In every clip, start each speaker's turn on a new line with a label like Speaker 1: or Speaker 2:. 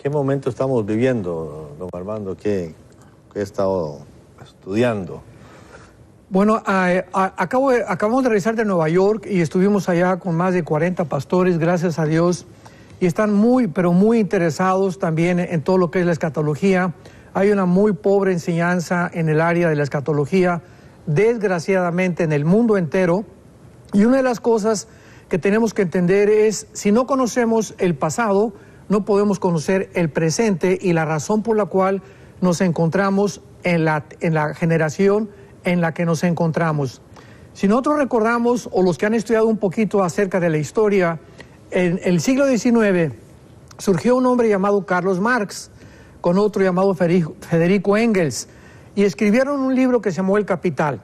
Speaker 1: ¿Qué momento estamos viviendo, don Armando? ¿Qué he estado estudiando?
Speaker 2: Bueno, acabamos de regresar de Nueva York y estuvimos allá con más de 40 pastores, gracias a Dios, y están muy, pero muy interesados también en todo lo que es la escatología. Hay una muy pobre enseñanza en el área de la escatología, desgraciadamente en el mundo entero, y una de las cosas que tenemos que entender es, si no conocemos el pasado, no podemos conocer el presente y la razón por la cual nos encontramos en la generación en la que nos encontramos. Si nosotros recordamos, o los que han estudiado un poquito acerca de la historia, en el siglo XIX surgió un hombre llamado Carlos Marx, con otro llamado Federico Engels, y escribieron un libro que se llamó El Capital.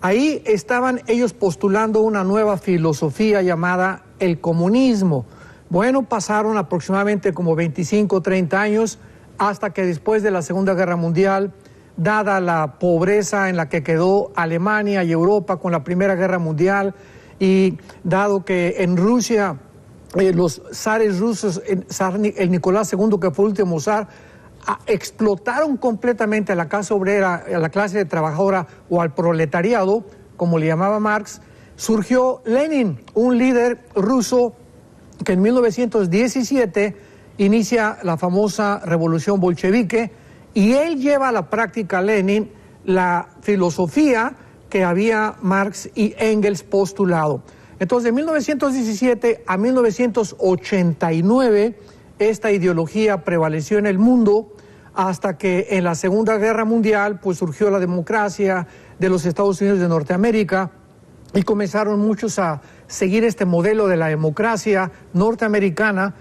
Speaker 2: Ahí estaban ellos postulando una nueva filosofía llamada el comunismo. Bueno, pasaron aproximadamente como 25 o 30 años hasta que después de la Segunda Guerra Mundial, dada la pobreza en la que quedó Alemania y Europa con la Primera Guerra Mundial, y dado que en Rusia los zares rusos, el Nicolás II, que fue el último zar, explotaron completamente a la clase obrera, a la clase trabajadora o al proletariado, como le llamaba Marx, surgió Lenin, un líder ruso que en 1917 inicia la famosa revolución bolchevique, y él lleva a la práctica, Lenin, la filosofía que había Marx y Engels postulado. Entonces, de 1917 a 1989, esta ideología prevaleció en el mundo hasta que en la Segunda Guerra Mundial pues surgió la democracia de los Estados Unidos de Norteamérica y comenzaron muchos a seguir este modelo de la democracia norteamericana,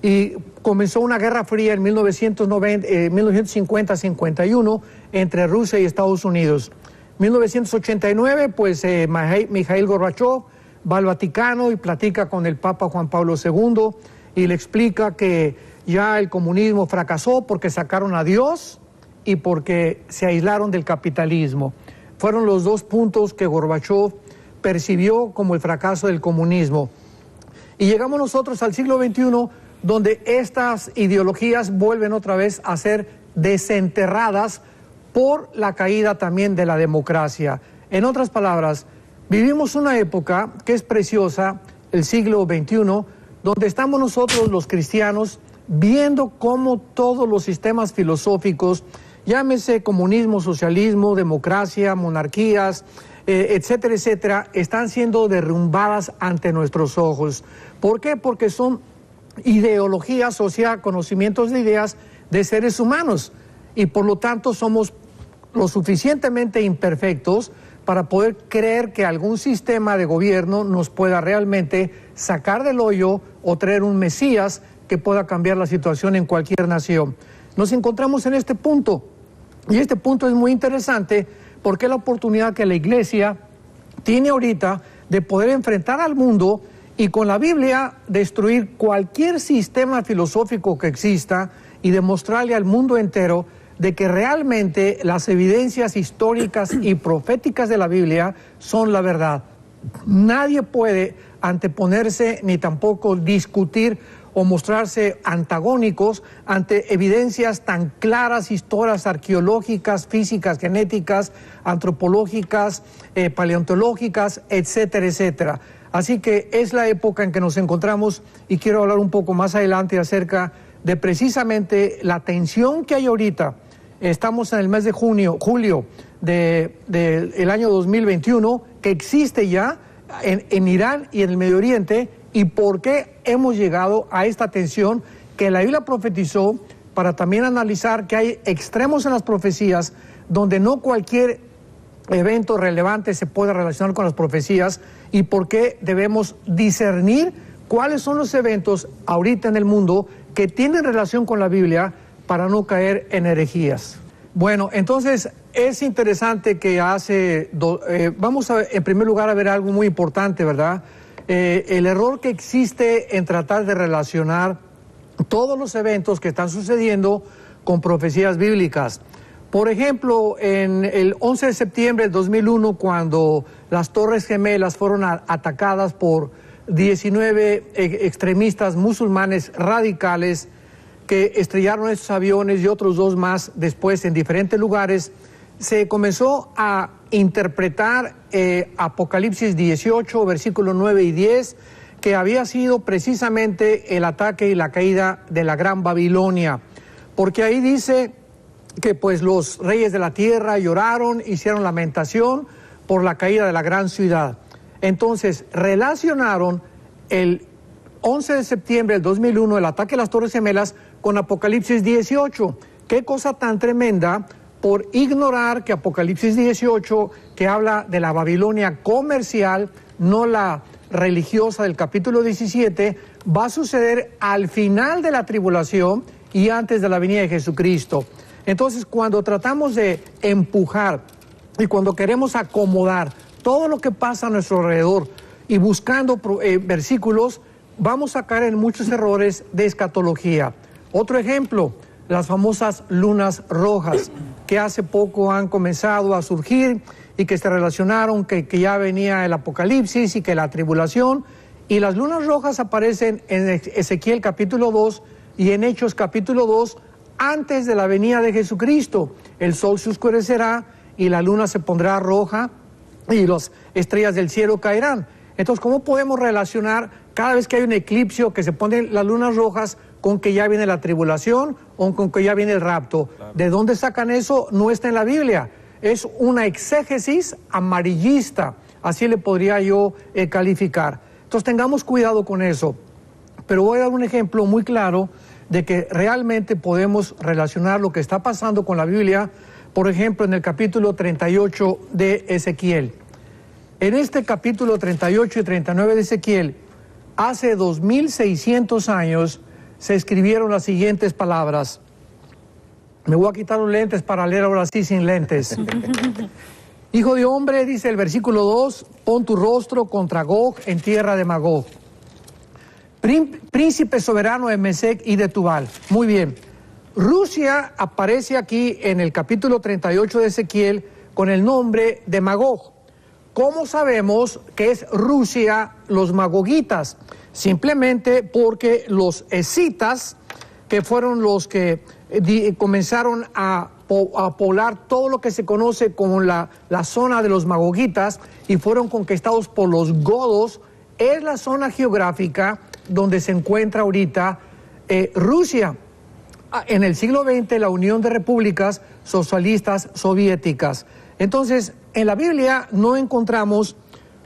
Speaker 2: y comenzó una guerra fría en 1950-51 entre Rusia y Estados Unidos. 1989, pues Mikhail Gorbachev va al Vaticano y platica con el Papa Juan Pablo II y le explica que ya el comunismo fracasó porque sacaron a Dios y porque se aislaron del capitalismo. Fueron los dos puntos que Gorbachev percibió como el fracaso del comunismo. Y llegamos nosotros al siglo XXI, donde estas ideologías vuelven otra vez a ser desenterradas por la caída también de la democracia. En otras palabras, vivimos una época que es preciosa, el siglo XXI, donde estamos nosotros los cristianos viendo cómo todos los sistemas filosóficos, llámese comunismo, socialismo, democracia, monarquías, etcétera, etcétera, están siendo derrumbadas ante nuestros ojos. ¿Por qué? Porque son ideologías, o sea, conocimientos de ideas de seres humanos, y por lo tanto somos lo suficientemente imperfectos para poder creer que algún sistema de gobierno nos pueda realmente sacar del hoyo o traer un Mesías que pueda cambiar la situación en cualquier nación. Nos encontramos en este punto, y este punto es muy interesante porque es la oportunidad que la Iglesia tiene ahorita de poder enfrentar al mundo y con la Biblia destruir cualquier sistema filosófico que exista y demostrarle al mundo entero de que realmente las evidencias históricas y proféticas de la Biblia son la verdad. Nadie puede anteponerse ni tampoco discutir o mostrarse antagónicos ante evidencias tan claras, historias arqueológicas, físicas, genéticas, antropológicas, paleontológicas, etcétera, etcétera. Así que es la época en que nos encontramos, y quiero hablar un poco más adelante acerca de precisamente la tensión que hay ahorita. Estamos en el mes de julio del año 2021, que existe ya en Irán y en el Medio Oriente, y por qué hemos llegado a esta tensión que la Biblia profetizó, para también analizar que hay extremos en las profecías donde no cualquier evento relevante se puede relacionar con las profecías, y por qué debemos discernir cuáles son los eventos ahorita en el mundo que tienen relación con la Biblia para no caer en herejías. Bueno, entonces es interesante que vamos a, en primer lugar, a ver algo muy importante, ¿verdad? El error que existe en tratar de relacionar todos los eventos que están sucediendo con profecías bíblicas. Por ejemplo, en el 11 de septiembre del 2001, cuando las Torres Gemelas fueron atacadas por 19 extremistas musulmanes radicales, que estrellaron estos aviones y otros 2 más después en diferentes lugares, se comenzó a interpretar Apocalipsis 18, versículos 9 y 10, que había sido precisamente el ataque y la caída de la Gran Babilonia, porque ahí dice que pues los reyes de la tierra lloraron, hicieron lamentación por la caída de la gran ciudad. Entonces relacionaron el 11 de septiembre del 2001, el ataque a las Torres Gemelas, con Apocalipsis 18. Qué cosa tan tremenda por ignorar que Apocalipsis 18, que habla de la Babilonia comercial, no la religiosa del capítulo 17, va a suceder al final de la tribulación y antes de la venida de Jesucristo. Entonces, cuando tratamos de empujar y cuando queremos acomodar todo lo que pasa a nuestro alrededor y buscando versículos, vamos a caer en muchos errores de escatología. Otro ejemplo, las famosas lunas rojas, que hace poco han comenzado a surgir y que se relacionaron que ya venía el Apocalipsis y que la tribulación. Y las lunas rojas aparecen en Ezequiel capítulo 2 y en Hechos capítulo 2, antes de la venida de Jesucristo. El sol se oscurecerá y la luna se pondrá roja y las estrellas del cielo caerán. Entonces, ¿cómo podemos relacionar cada vez que hay un eclipse o que se ponen las lunas rojas con que ya viene la tribulación o con que ya viene el rapto? Claro. ¿De dónde sacan eso? No está en la Biblia. Es una exégesis amarillista, así le podría yo calificar. Entonces tengamos cuidado con eso. Pero voy a dar un ejemplo muy claro de que realmente podemos relacionar lo que está pasando con la Biblia, por ejemplo, en el capítulo 38 de Ezequiel. En este capítulo 38 y 39 de Ezequiel, hace 2600 años, se escribieron las siguientes palabras. Me voy a quitar los lentes para leer ahora sí sin lentes. Hijo de hombre, dice el versículo 2, pon tu rostro contra Gog en tierra de Magog. Príncipe soberano de Mesec y de Tubal. Muy bien. Rusia aparece aquí en el capítulo 38 de Ezequiel con el nombre de Magog. ¿Cómo sabemos que es Rusia los magogitas? Simplemente porque los escitas, que fueron los que comenzaron a poblar todo lo que se conoce como la zona de los magogitas y fueron conquistados por los godos, es la zona geográfica donde se encuentra ahorita Rusia. En el siglo XX, la Unión de Repúblicas Socialistas Soviéticas. Entonces, en la Biblia no encontramos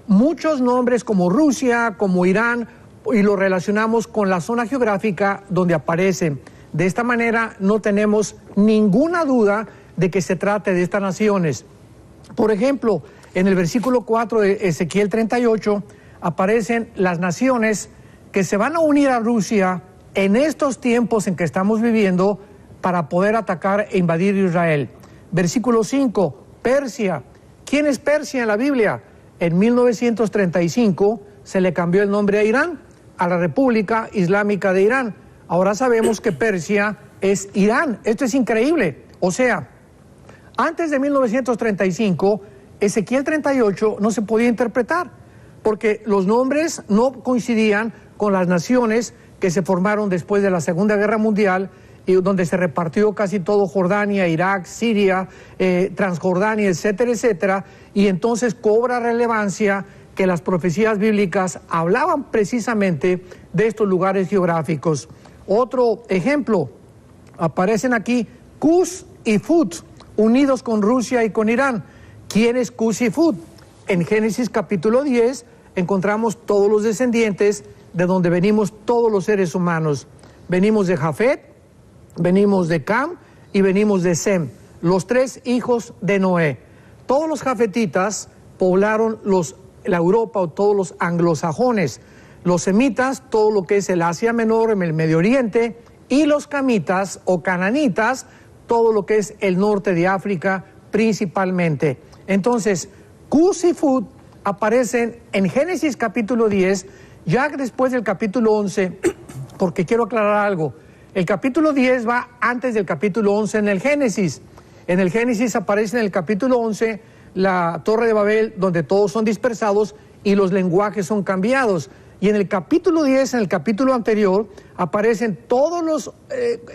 Speaker 2: muchos nombres como Rusia, como Irán, y lo relacionamos con la zona geográfica donde aparecen. De esta manera no tenemos ninguna duda de que se trate de estas naciones. Por ejemplo, en el versículo 4 de Ezequiel 38 aparecen las naciones que se van a unir a Rusia en estos tiempos en que estamos viviendo para poder atacar e invadir Israel. Versículo 5, Persia. ¿Quién es Persia en la Biblia? En 1935 se le cambió el nombre a Irán, a la República Islámica de Irán. Ahora sabemos que Persia es Irán. Esto es increíble. O sea, antes de 1935, Ezequiel 38 no se podía interpretar, porque los nombres no coincidían con las naciones que se formaron después de la Segunda Guerra Mundial y donde se repartió casi todo Jordania, Irak, Siria, Transjordania, etcétera, etcétera, y entonces cobra relevancia que las profecías bíblicas hablaban precisamente de estos lugares geográficos. Otro ejemplo, aparecen aquí Cus y Fut, unidos con Rusia y con Irán. ¿Quién es Cus y Fut? En Génesis capítulo 10 encontramos todos los descendientes de donde venimos todos los seres humanos. Venimos de Jafet, venimos de Cam y venimos de Sem, los 3 hijos de Noé. Todos los jafetitas poblaron la Europa o todos los anglosajones. Los semitas, todo lo que es el Asia Menor, en el Medio Oriente, y los camitas o cananitas, todo lo que es el norte de África principalmente. Entonces, Cus y Fut aparecen en Génesis capítulo 10, ya después del capítulo 11, porque quiero aclarar algo. El capítulo 10 va antes del capítulo 11 en el Génesis. En el Génesis aparece en el capítulo 11 la Torre de Babel, donde todos son dispersados y los lenguajes son cambiados. Y en el capítulo 10, en el capítulo anterior, aparecen todos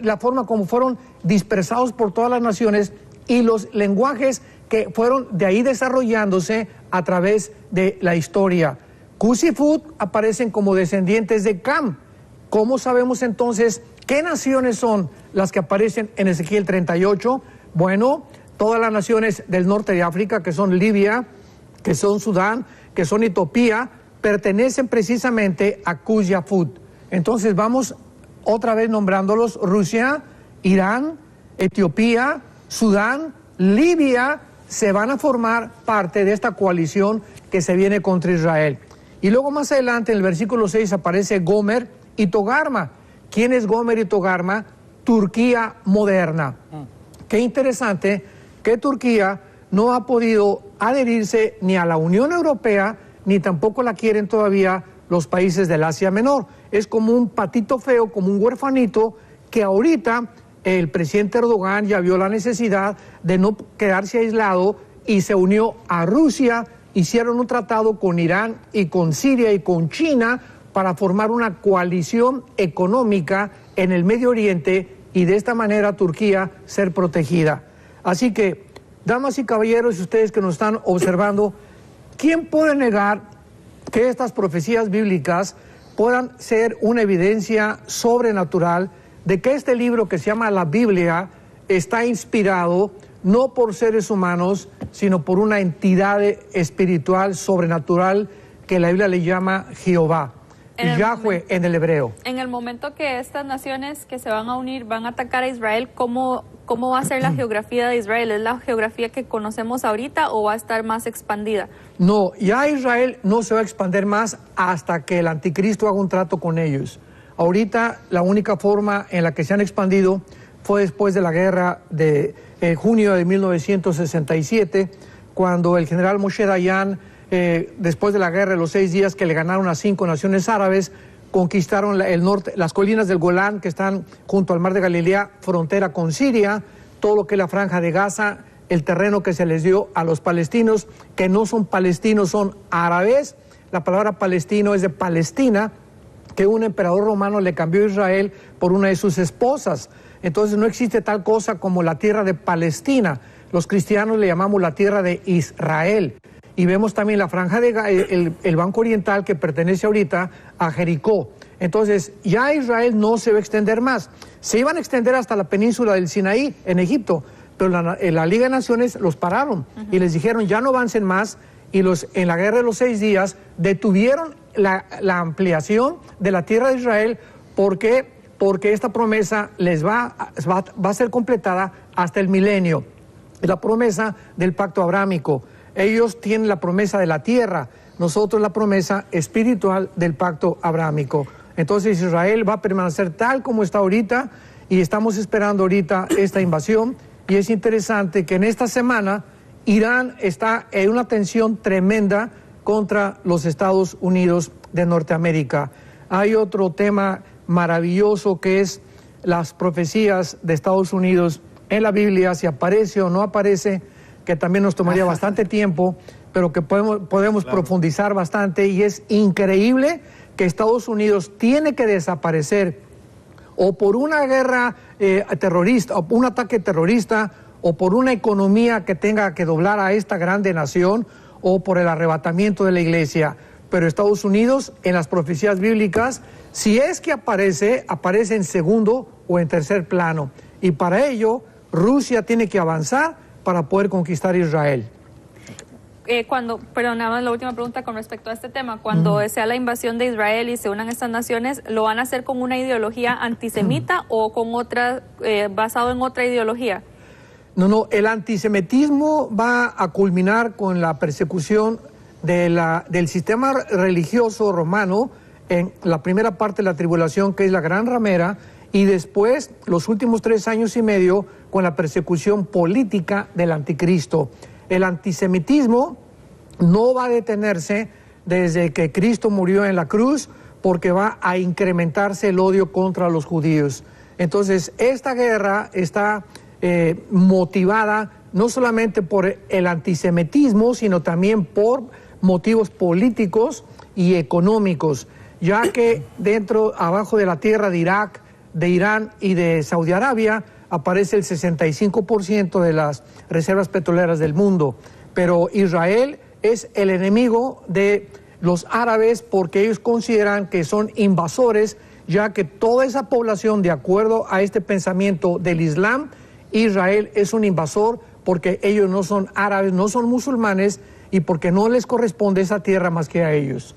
Speaker 2: la forma como fueron dispersados por todas las naciones y los lenguajes que fueron de ahí desarrollándose a través de la historia. Cus y Fut aparecen como descendientes de Cam. ¿Cómo sabemos entonces qué naciones son las que aparecen en Ezequiel 38? Bueno, todas las naciones del norte de África, que son Libia, que son Sudán, que son Etiopía, pertenecen precisamente a Cus y a Fut. Entonces vamos otra vez nombrándolos: Rusia, Irán, Etiopía, Sudán, Libia, se van a formar parte de esta coalición que se viene contra Israel. Y luego más adelante en el versículo 6 aparece Gomer y Togarma. ¿Quién es Gomer y Togarma? Turquía moderna. Qué interesante que Turquía no ha podido adherirse ni a la Unión Europea, ni tampoco la quieren todavía los países del Asia Menor. Es como un patito feo, como un huerfanito, que ahorita el presidente Erdogan ya vio la necesidad de no quedarse aislado y se unió a Rusia, hicieron un tratado con Irán y con Siria y con China para formar una coalición económica en el Medio Oriente y de esta manera Turquía ser protegida. Así que, damas y caballeros, y ustedes que nos están observando, ¿quién puede negar que estas profecías bíblicas puedan ser una evidencia sobrenatural de que este libro que se llama la Biblia está inspirado no por seres humanos, sino por una entidad espiritual sobrenatural que la Biblia le llama Jehová, Yahweh en el hebreo?
Speaker 3: En el momento que estas naciones que se van a unir van a atacar a Israel, ¿cómo va a ser la geografía de Israel? ¿Es la geografía que conocemos ahorita o va a estar más expandida?
Speaker 2: No, ya Israel no se va a expandir más hasta que el anticristo haga un trato con ellos. Ahorita la única forma en la que se han expandido fue después de la guerra de junio de 1967, cuando el general Moshe Dayan, después de la guerra de los 6 días que le ganaron a 5 naciones árabes, conquistaron el norte, las colinas del Golán que están junto al mar de Galilea, frontera con Siria, todo lo que es la franja de Gaza, el terreno que se les dio a los palestinos, que no son palestinos, son árabes. La palabra palestino es de Palestina, que un emperador romano le cambió a Israel por una de sus esposas. Entonces no existe tal cosa como la tierra de Palestina. Los cristianos le llamamos la tierra de Israel. Y vemos también la franja de el Banco Oriental que pertenece ahorita a Jericó. Entonces ya Israel no se va a extender más. Se iban a extender hasta la península del Sinaí en Egipto, pero la Liga de Naciones los pararon y les dijeron ya no avancen más, y en la guerra de los 6 días detuvieron la ampliación de la tierra de Israel porque esta promesa va a ser completada hasta el milenio. La promesa del pacto abrámico. Ellos tienen la promesa de la tierra, nosotros la promesa espiritual del pacto abrámico. Entonces Israel va a permanecer tal como está ahorita y estamos esperando ahorita esta invasión. Y es interesante que en esta semana Irán está en una tensión tremenda contra los Estados Unidos de Norteamérica. Hay otro tema maravilloso que es las profecías de Estados Unidos en la Biblia, si aparece o no aparece, que también nos tomaría bastante tiempo, pero que podemos profundizar bastante, y es increíble que Estados Unidos tiene que desaparecer o por una guerra terrorista, o un ataque terrorista, o por una economía que tenga que doblar a esta grande nación, o por el arrebatamiento de la iglesia. Pero Estados Unidos, en las profecías bíblicas, si es que aparece en segundo o en tercer plano. Y para ello, Rusia tiene que avanzar para poder conquistar Israel.
Speaker 3: Nada más la última pregunta con respecto a este tema. Cuando sea la invasión de Israel y se unan estas naciones, ¿lo van a hacer con una ideología antisemita o con otra, basado en otra ideología?
Speaker 2: No, el antisemitismo va a culminar con la persecución del sistema religioso romano en la primera parte de la tribulación, que es la gran ramera, y después, los últimos 3 años y medio, con la persecución política del anticristo. El antisemitismo no va a detenerse desde que Cristo murió en la cruz, porque va a incrementarse el odio contra los judíos. Entonces, esta guerra está motivada no solamente por el antisemitismo, sino también por motivos políticos y económicos. ya que abajo de la tierra de Irak, de Irán y de Saudi Arabia aparece el 65% de las reservas petroleras del mundo. Pero Israel es el enemigo de los árabes porque ellos consideran que son invasores, ya que toda esa población, de acuerdo a este pensamiento del Islam, Israel es un invasor porque ellos no son árabes, no son musulmanes y porque no les corresponde esa tierra más que a ellos.